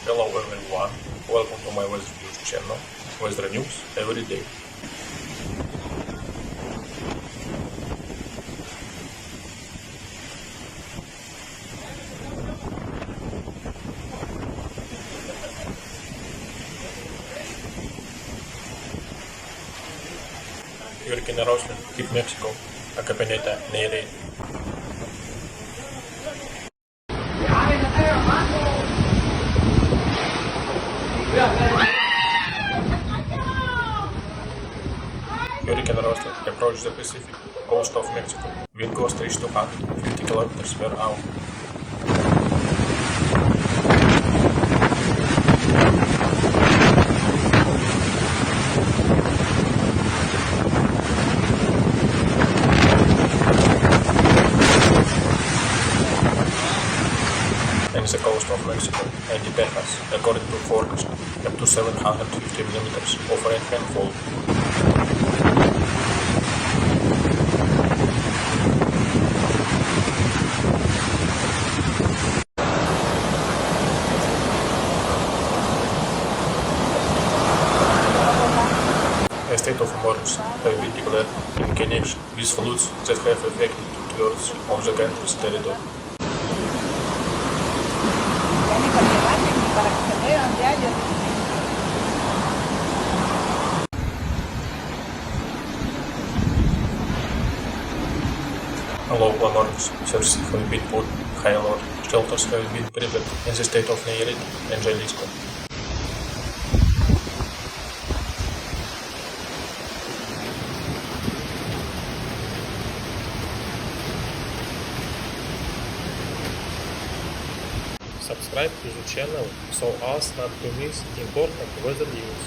Hello everyone, welcome to my weather news channel, weather news every day. Hurricane Roslyn hit Mexico, Acaponeta, Nayarit. Hurricane Roslyn approached the Pacific coast of Mexico. Wind gusts reached 250 km per hour. And the coast of Mexico and Texas, according to forecast, up to 750 millimeters of rain can fall. A state of emergency has been declared in connection with floods that have affected 2/3 of the country's territory. Local emergency services have been put high alert. Shelters have been prepared in the state of Nayarit and Jalisco. Subscribe to the channel so as not to miss important weather news.